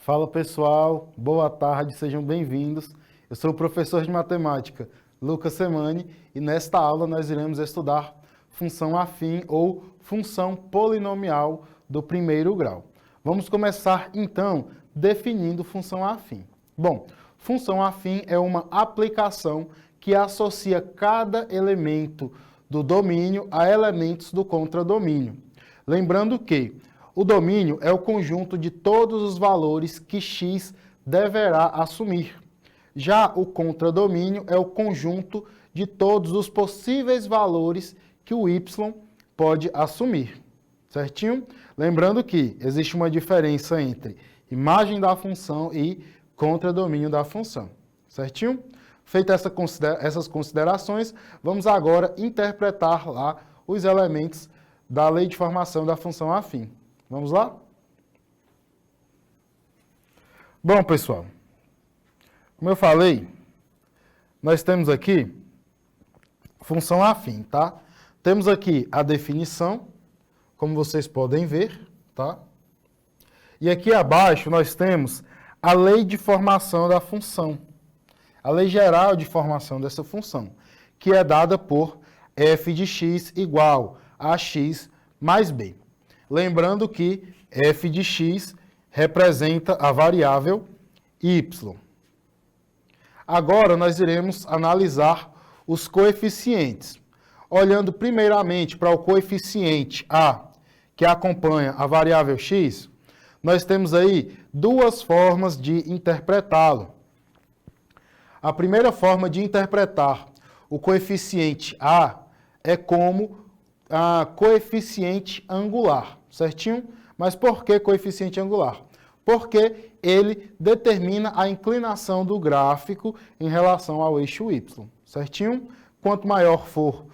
Fala pessoal, boa tarde, sejam bem-vindos. Eu sou o professor de matemática Lucas Semani e nesta aula nós iremos estudar função afim ou função polinomial do primeiro grau. Vamos começar então definindo função afim. Bom, função afim é uma aplicação que associa cada elemento do domínio a elementos do contradomínio. Lembrando que o domínio é o conjunto de todos os valores que x deverá assumir. Já o contradomínio é o conjunto de todos os possíveis valores que o y pode assumir. Certinho? Lembrando que existe uma diferença entre imagem da função e contradomínio da função. Certinho? Feitas essas considerações, vamos agora interpretar lá os elementos da lei de formação da função afim. Vamos lá? Bom, pessoal, como eu falei, nós temos aqui função afim, tá? Temos aqui a definição, como vocês podem ver, tá? E aqui abaixo nós temos a lei de formação da função, a lei geral de formação dessa função, que é dada por f de x igual a x mais b. Lembrando que f de x representa a variável y. Agora nós iremos analisar os coeficientes. Olhando primeiramente para o coeficiente a, que acompanha a variável x, nós temos aí duas formas de interpretá-lo. A primeira forma de interpretar o coeficiente a é como a coeficiente angular, certinho? Mas por que coeficiente angular? Porque ele determina a inclinação do gráfico em relação ao eixo y, certinho? Quanto maior for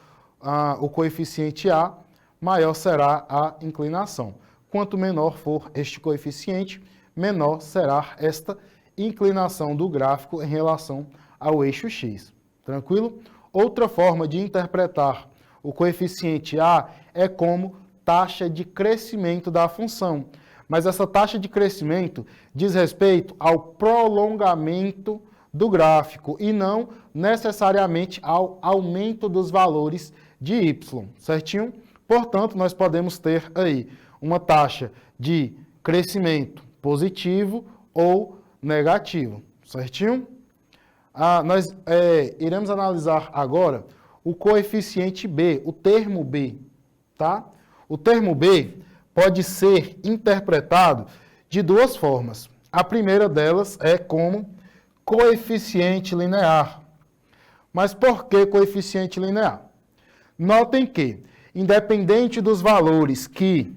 o coeficiente a, maior será a inclinação. Quanto menor for este coeficiente, menor será esta inclinação do gráfico em relação ao eixo x. Tranquilo? Outra forma de interpretar o coeficiente a é como taxa de crescimento da função. Mas essa taxa de crescimento diz respeito ao prolongamento do gráfico e não necessariamente ao aumento dos valores de y, certinho? Portanto, nós podemos ter aí uma taxa de crescimento positivo ou negativo, certinho? Nós iremos analisar agora o coeficiente b, o termo b, tá? O termo b pode ser interpretado de duas formas. A primeira delas é como coeficiente linear. Mas por que coeficiente linear? Notem que, independente dos valores que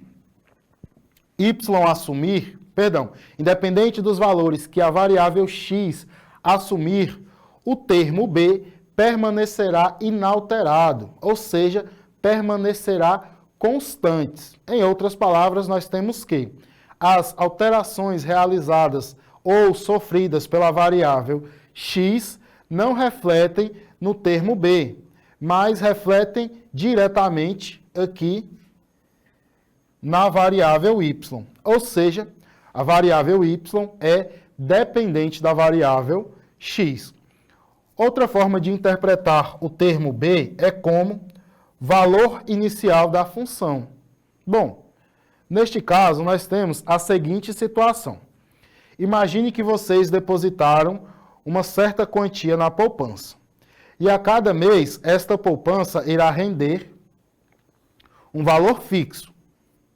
independente dos valores que a variável x assumir, o termo b permanecerá inalterado, ou seja, permanecerá constantes. Em outras palavras, nós temos que as alterações realizadas ou sofridas pela variável x não refletem no termo b, mas refletem diretamente aqui na variável y. Ou seja, a variável y é dependente da variável x. Outra forma de interpretar o termo b é como valor inicial da função. Bom, neste caso, nós temos a seguinte situação. Imagine que vocês depositaram uma certa quantia na poupança. E a cada mês, esta poupança irá render um valor fixo.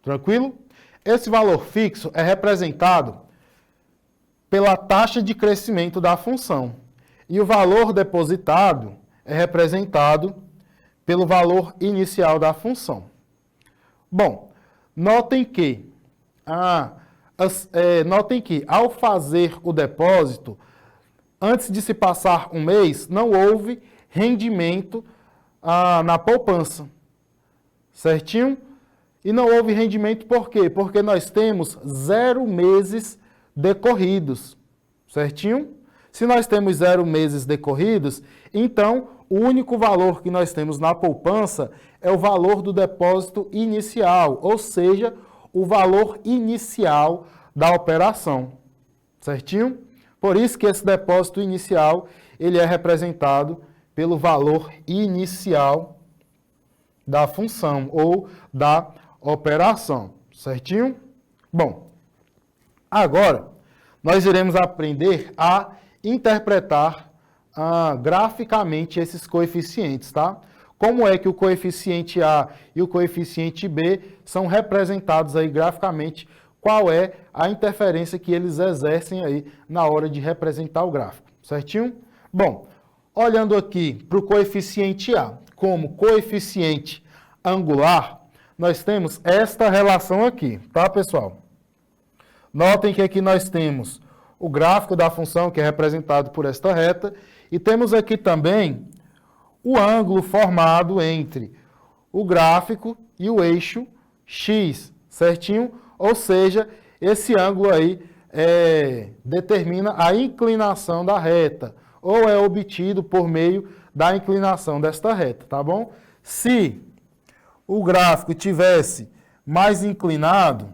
Tranquilo? Esse valor fixo é representado pela taxa de crescimento da função. E o valor depositado é representado pelo valor inicial da função. Bom, notem que ao fazer o depósito, antes de se passar um mês, não houve rendimento na poupança. Certinho? E não houve rendimento por quê? Porque nós temos 0 meses decorridos. Certinho? Se nós temos 0 meses decorridos, então o único valor que nós temos na poupança é o valor do depósito inicial, ou seja, o valor inicial da operação. certinho? Por isso que esse depósito inicial, ele é representado pelo valor inicial da função ou da operação, certinho? Bom, agora nós iremos aprender a interpretar graficamente esses coeficientes, tá? Como é que o coeficiente A e o coeficiente B são representados aí graficamente, qual é a interferência que eles exercem aí na hora de representar o gráfico, certinho? Bom, olhando aqui para o coeficiente A como coeficiente angular, nós temos esta relação aqui, tá, pessoal? Notem que aqui nós temos o gráfico da função, que é representado por esta reta, e temos aqui também o ângulo formado entre o gráfico e o eixo X, certinho? Ou seja, esse ângulo aí determina a inclinação da reta, ou é obtido por meio da inclinação desta reta, tá bom? Se o gráfico tivesse mais inclinado,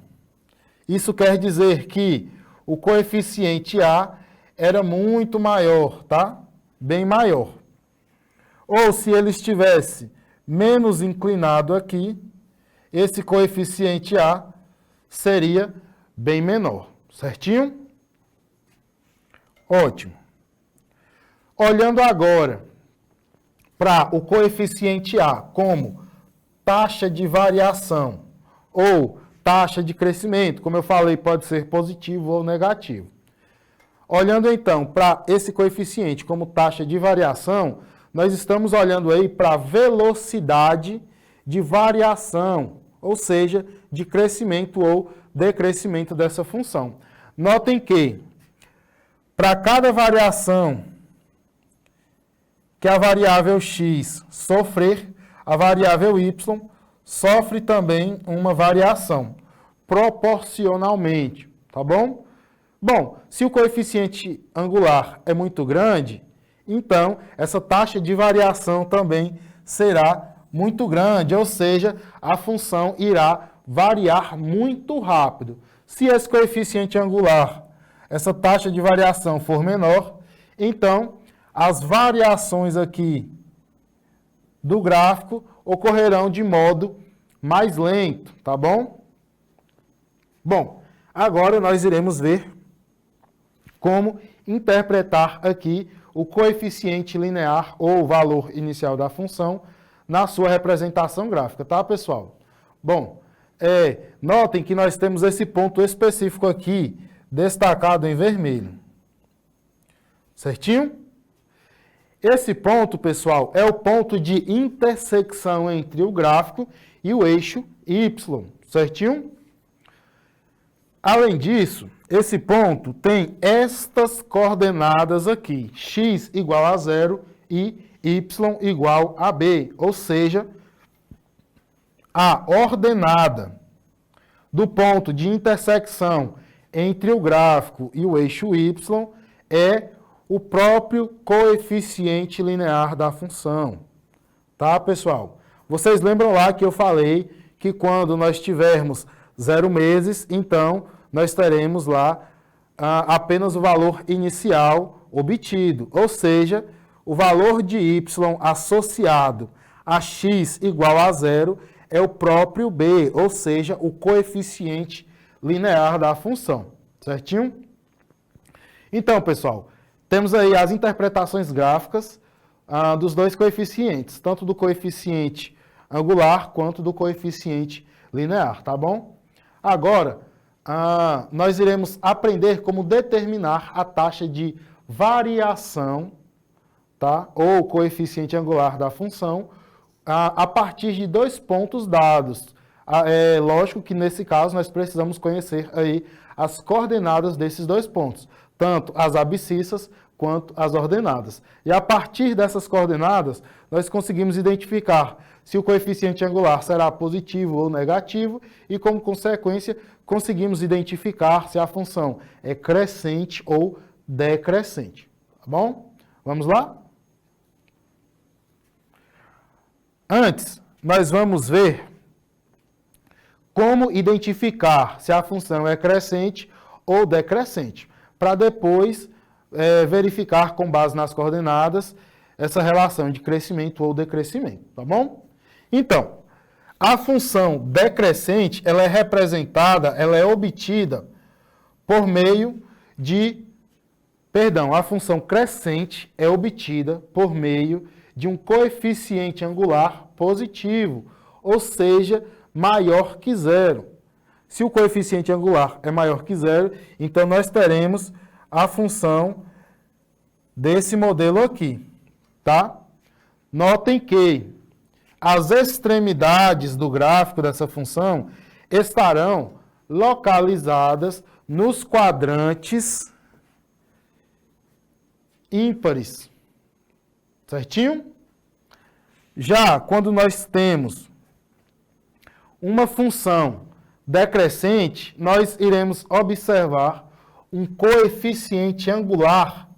isso quer dizer que o coeficiente A era muito maior, tá? Bem maior. Ou se ele estivesse menos inclinado aqui, esse coeficiente A seria bem menor, certinho? Ótimo. Olhando agora para o coeficiente A como taxa de variação ou taxa de crescimento, como eu falei, pode ser positivo ou negativo. Olhando então para esse coeficiente como taxa de variação, nós estamos olhando aí para a velocidade de variação, ou seja, de crescimento ou decrescimento dessa função. Notem que, para cada variação que a variável x sofrer, a variável y sofre também uma variação, proporcionalmente, tá bom? Bom, se o coeficiente angular é muito grande, então essa taxa de variação também será muito grande, ou seja, a função irá variar muito rápido. Se esse coeficiente angular, essa taxa de variação for menor, então as variações aqui do gráfico ocorrerão de modo mais lento, tá bom? Bom, agora nós iremos ver como interpretar aqui o coeficiente linear ou o valor inicial da função na sua representação gráfica, tá, pessoal? Bom, notem que nós temos esse ponto específico aqui, destacado em vermelho. Certinho? Esse ponto, pessoal, é o ponto de intersecção entre o gráfico e o eixo Y, certinho? Além disso, esse ponto tem estas coordenadas aqui, x igual a 0 e y igual a b, ou seja, a ordenada do ponto de intersecção entre o gráfico e o eixo y é o próprio coeficiente linear da função. Tá, pessoal? Vocês lembram lá que eu falei que quando nós tivermos 0 meses, então nós teremos lá apenas o valor inicial obtido, ou seja, o valor de y associado a x igual a 0 é o próprio b, ou seja, o coeficiente linear da função, certinho? Então, pessoal, temos aí as interpretações gráficas dos dois coeficientes, tanto do coeficiente angular quanto do coeficiente linear, tá bom? Agora, nós iremos aprender como determinar a taxa de variação, tá? Ou coeficiente angular da função, a partir de dois pontos dados. É lógico que nesse caso nós precisamos conhecer aí as coordenadas desses dois pontos, tanto as abscissas quanto as ordenadas. E a partir dessas coordenadas, nós conseguimos identificar se o coeficiente angular será positivo ou negativo e, como consequência, conseguimos identificar se a função é crescente ou decrescente. Tá bom? Vamos lá? Antes, nós vamos ver como identificar se a função é crescente ou decrescente. para depois verificar com base nas coordenadas essa relação de crescimento ou decrescimento, tá bom? Então, a função decrescente, ela é representada, ela é obtida por meio de, a função crescente é obtida por meio de um coeficiente angular positivo, ou seja, maior que zero. Se o coeficiente angular é maior que zero, então nós teremos a função desse modelo aqui, tá? Notem que as extremidades do gráfico dessa função estarão localizadas nos quadrantes ímpares, certinho? Já quando nós temos uma função decrescente, nós iremos observar um coeficiente angular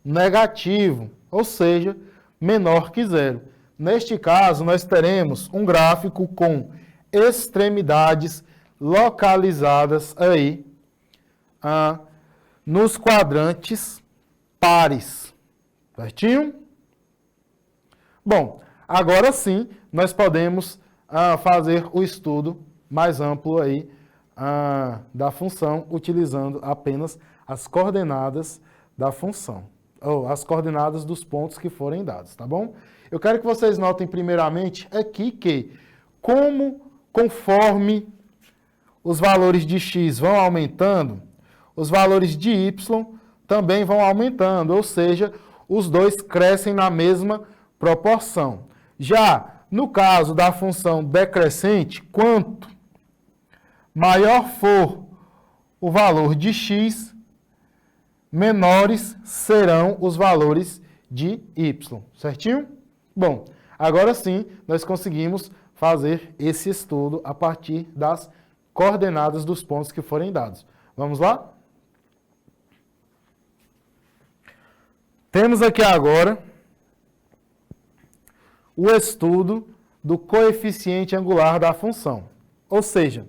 negativo, ou seja, menor que zero. Neste caso, nós teremos um gráfico com extremidades localizadas aí nos quadrantes pares, certinho? Bom, agora sim, nós podemos fazer o estudo mais amplo aí da função, utilizando apenas as coordenadas da função, ou as coordenadas dos pontos que forem dados, tá bom? Eu quero que vocês notem primeiramente aqui que, conforme os valores de x vão aumentando, os valores de y também vão aumentando, ou seja, os dois crescem na mesma proporção. Já no caso da função decrescente, quanto maior for o valor de x, menores serão os valores de y, certinho? Bom, agora sim, nós conseguimos fazer esse estudo a partir das coordenadas dos pontos que forem dados. Vamos lá? Temos aqui agora o estudo do coeficiente angular da função. Ou seja,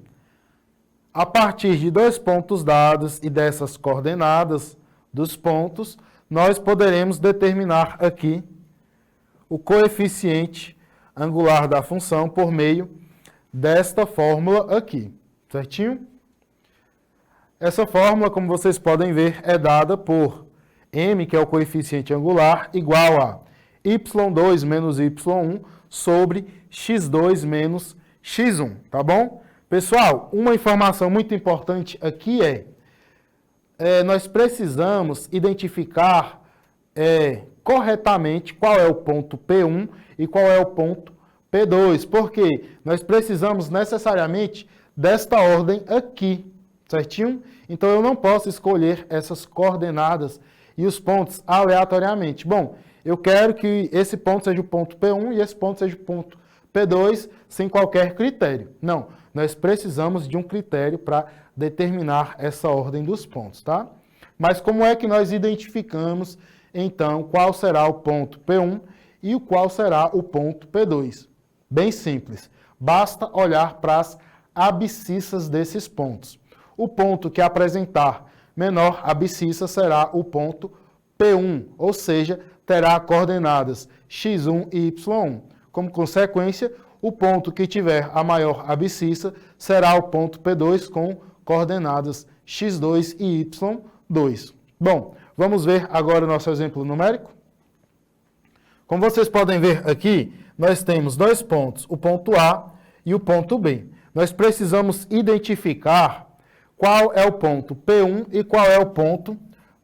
a partir de dois pontos dados e dessas coordenadas dos pontos, nós poderemos determinar aqui o coeficiente angular da função por meio desta fórmula aqui, certinho? Essa fórmula, como vocês podem ver, é dada por m, que é o coeficiente angular, igual a y2 menos y1 sobre x2 menos x1, tá bom? Pessoal, uma informação muito importante aqui nós precisamos identificar corretamente qual é o ponto P1 e qual é o ponto P2, porque nós precisamos necessariamente desta ordem aqui, certinho? Então, eu não posso escolher essas coordenadas e os pontos aleatoriamente. Bom, eu quero que esse ponto seja o ponto P1 e esse ponto seja o ponto P2 sem qualquer critério. Não, nós precisamos de um critério para determinar essa ordem dos pontos, tá? Mas como é que nós identificamos, então, qual será o ponto P1 e qual será o ponto P2? Bem simples, basta olhar para as abscissas desses pontos. O ponto que apresentar menor abscissa será o ponto P1, ou seja, terá coordenadas x1 e y1. Como consequência, o ponto que tiver a maior abscissa será o ponto P2 com coordenadas x2 e y2. Bom, vamos ver agora o nosso exemplo numérico? Como vocês podem ver aqui, nós temos dois pontos, o ponto A e o ponto B. Nós precisamos identificar qual é o ponto P1 e qual é o ponto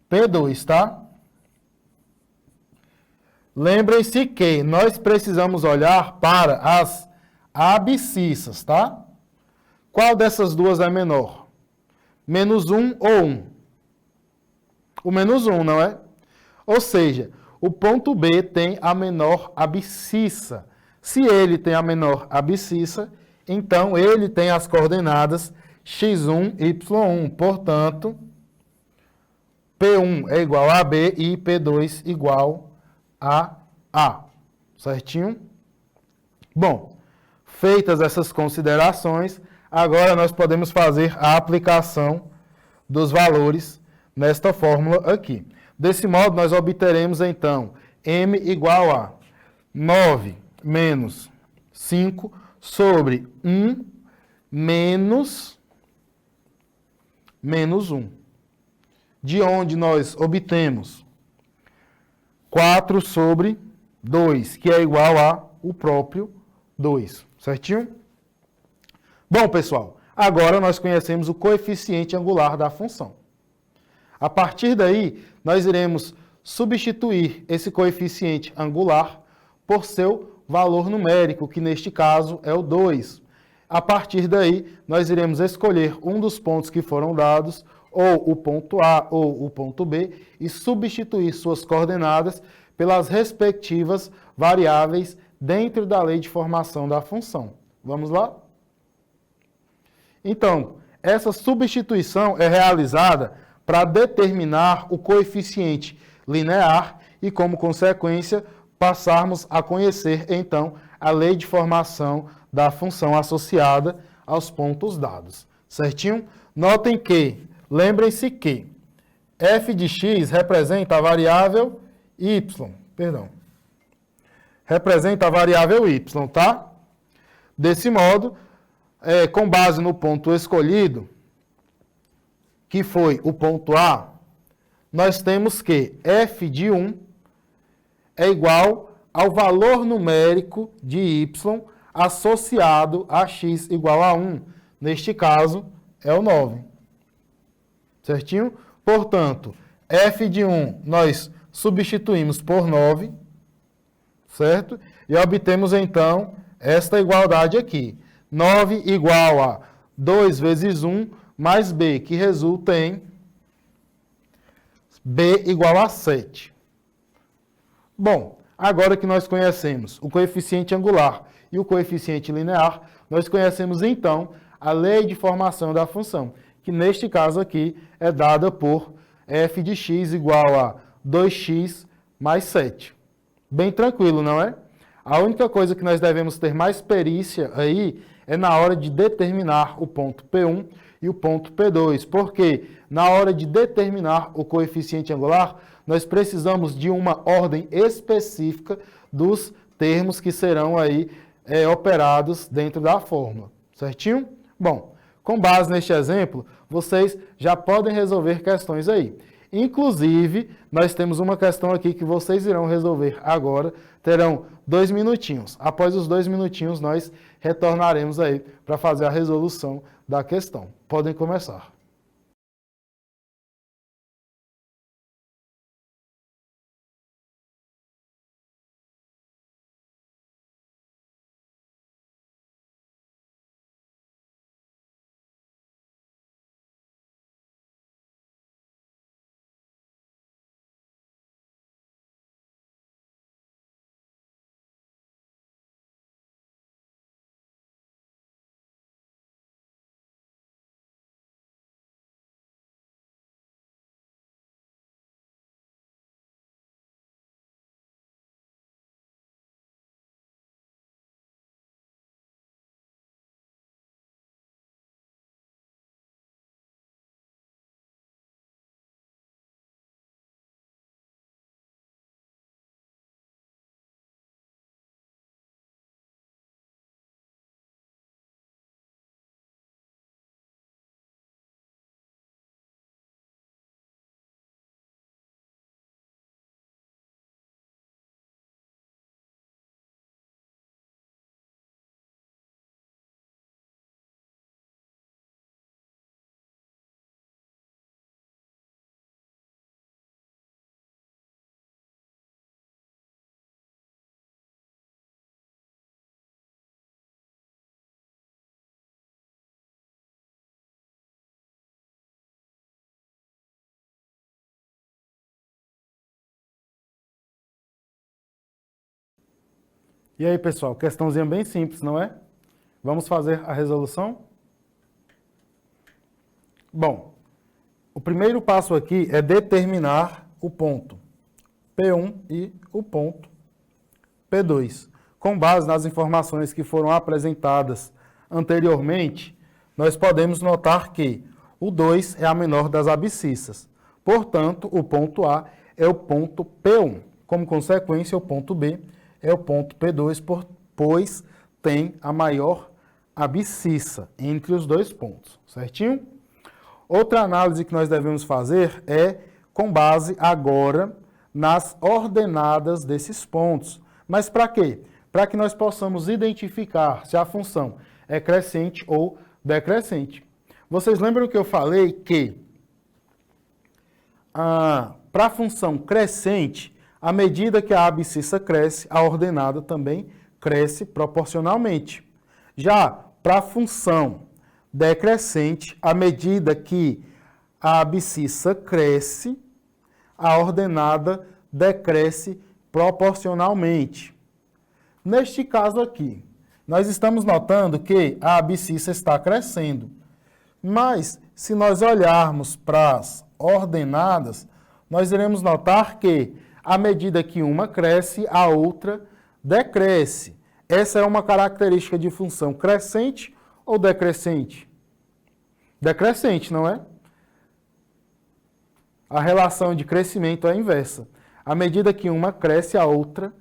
P2, tá? Lembrem-se que nós precisamos olhar para as abscissas, tá? Qual dessas duas é menor? Menos 1 ou 1? O menos 1, não é? Ou seja, o ponto B tem a menor abscissa. Se ele tem a menor abscissa, então ele tem as coordenadas x1, y1. Portanto, P1 é igual a B e P2 igual a A. Certinho? Bom, feitas essas considerações, agora nós podemos fazer a aplicação dos valores nesta fórmula aqui. Desse modo, nós obteremos, então, m igual a 9 menos 5 sobre 1 menos 1. De onde nós obtemos 4 sobre 2, que é igual a o próprio 2. Certinho? Bom, pessoal, agora nós conhecemos o coeficiente angular da função. A partir daí, nós iremos substituir esse coeficiente angular por seu valor numérico, que neste caso é o 2. A partir daí, nós iremos escolher um dos pontos que foram dados, ou o ponto A ou o ponto B, e substituir suas coordenadas pelas respectivas variáveis dentro da lei de formação da função. Vamos lá? Então, essa substituição é realizada para determinar o coeficiente linear e, como consequência, passarmos a conhecer, então, a lei de formação da função associada aos pontos dados. Certinho? Notem que, lembrem-se que f de x representa a variável y, representa a variável y, tá? Desse modo, com base no ponto escolhido, que foi o ponto A, nós temos que f de 1 é igual ao valor numérico de y associado a x igual a 1. Neste caso, é o 9. Certinho? Portanto, f de 1 nós substituímos por 9, certo? E obtemos, então, esta igualdade aqui. 9 igual a 2 vezes 1 mais b, que resulta em b igual a 7. Bom, agora que nós conhecemos o coeficiente angular e o coeficiente linear, nós conhecemos, então, a lei de formação da função, que neste caso aqui é dada por f de x igual a 2x mais 7. Bem tranquilo, não é? A única coisa que nós devemos ter mais perícia aí é na hora de determinar o ponto P1 e o ponto P2, porque na hora de determinar o coeficiente angular, nós precisamos de uma ordem específica dos termos que serão aí operados dentro da fórmula, certinho? Bom, com base neste exemplo, vocês já podem resolver questões aí. Inclusive, nós temos uma questão aqui que vocês irão resolver agora, terão 2 minutinhos. Após os 2 minutinhos, nós retornaremos aí para fazer a resolução da questão. Podem começar. E aí, pessoal, questãozinha bem simples, não é? Vamos fazer a resolução? Bom, o primeiro passo aqui é determinar o ponto P1 e o ponto P2. Com base nas informações que foram apresentadas anteriormente, nós podemos notar que o 2 é a menor das abscissas. Portanto, o ponto A é o ponto P1. Como consequência, o ponto B é o ponto P2, pois tem a maior abscissa entre os dois pontos, certinho? Outra análise que nós devemos fazer é com base agora nas ordenadas desses pontos. Mas para quê? Para que nós possamos identificar se a função é crescente ou decrescente. Vocês lembram que eu falei que para a função crescente, à medida que a abscissa cresce, a ordenada também cresce proporcionalmente. Já para a função decrescente, à medida que a abscissa cresce, a ordenada decresce proporcionalmente. Neste caso aqui, nós estamos notando que a abscissa está crescendo. Mas, se nós olharmos para as ordenadas, nós iremos notar que, à medida que uma cresce, a outra decresce. Essa é uma característica de função crescente ou decrescente? Decrescente, não é? A relação de crescimento é a inversa. À medida que uma cresce, a outra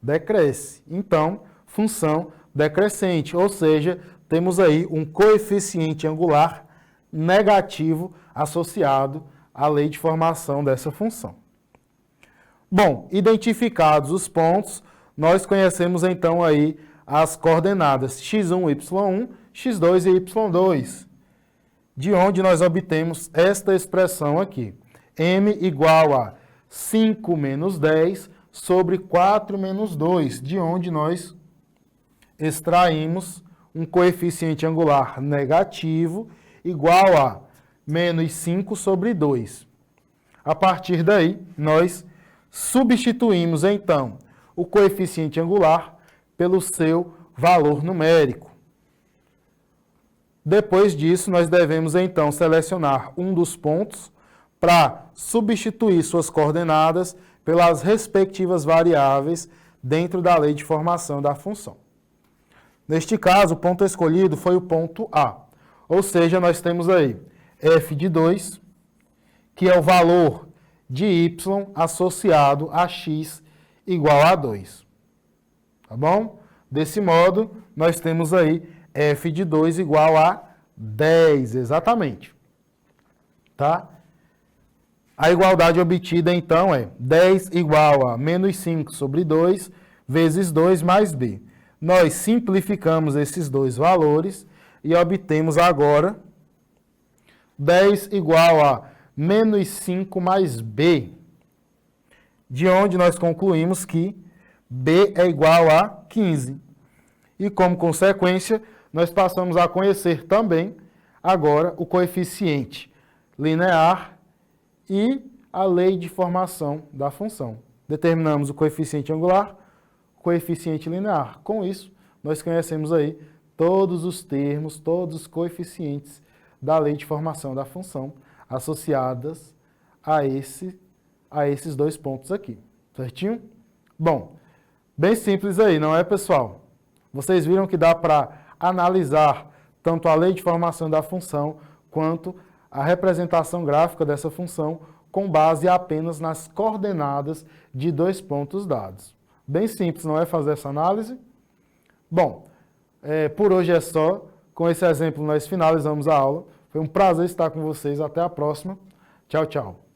decresce. Então, função decrescente, ou seja, temos aí um coeficiente angular negativo associado à lei de formação dessa função. Bom, identificados os pontos, nós conhecemos então aí as coordenadas x1, y1, x2 e y2, de onde nós obtemos esta expressão aqui. M igual a 5 menos 10 sobre 4 menos 2, de onde nós extraímos um coeficiente angular negativo igual a menos 5 sobre 2. A partir daí, nós substituímos, então, o coeficiente angular pelo seu valor numérico. Depois disso, nós devemos, então, selecionar um dos pontos para substituir suas coordenadas pelas respectivas variáveis dentro da lei de formação da função. Neste caso, o ponto escolhido foi o ponto A. Ou seja, nós temos aí f de 2, que é o valor de y associado a x igual a 2. Tá bom? Desse modo, nós temos aí f de 2 igual a 10, exatamente. Tá? A igualdade obtida, então, é 10 igual a menos 5 sobre 2 vezes 2 mais b. Nós simplificamos esses dois valores e obtemos agora 10 igual a menos 5 mais b, de onde nós concluímos que b é igual a 15. E, como consequência, nós passamos a conhecer também agora o coeficiente linear e a lei de formação da função. Determinamos o coeficiente angular, o coeficiente linear. Com isso, nós conhecemos aí todos os termos, todos os coeficientes da lei de formação da função associadas a esses dois pontos aqui. Certinho? Bom, bem simples aí, não é, pessoal? Vocês viram que dá para analisar tanto a lei de formação da função quanto a representação gráfica dessa função com base apenas nas coordenadas de dois pontos dados. Bem simples, não é, fazer essa análise? Bom, por hoje é só. Com esse exemplo, nós finalizamos a aula. Foi um prazer estar com vocês. Até a próxima. Tchau, tchau.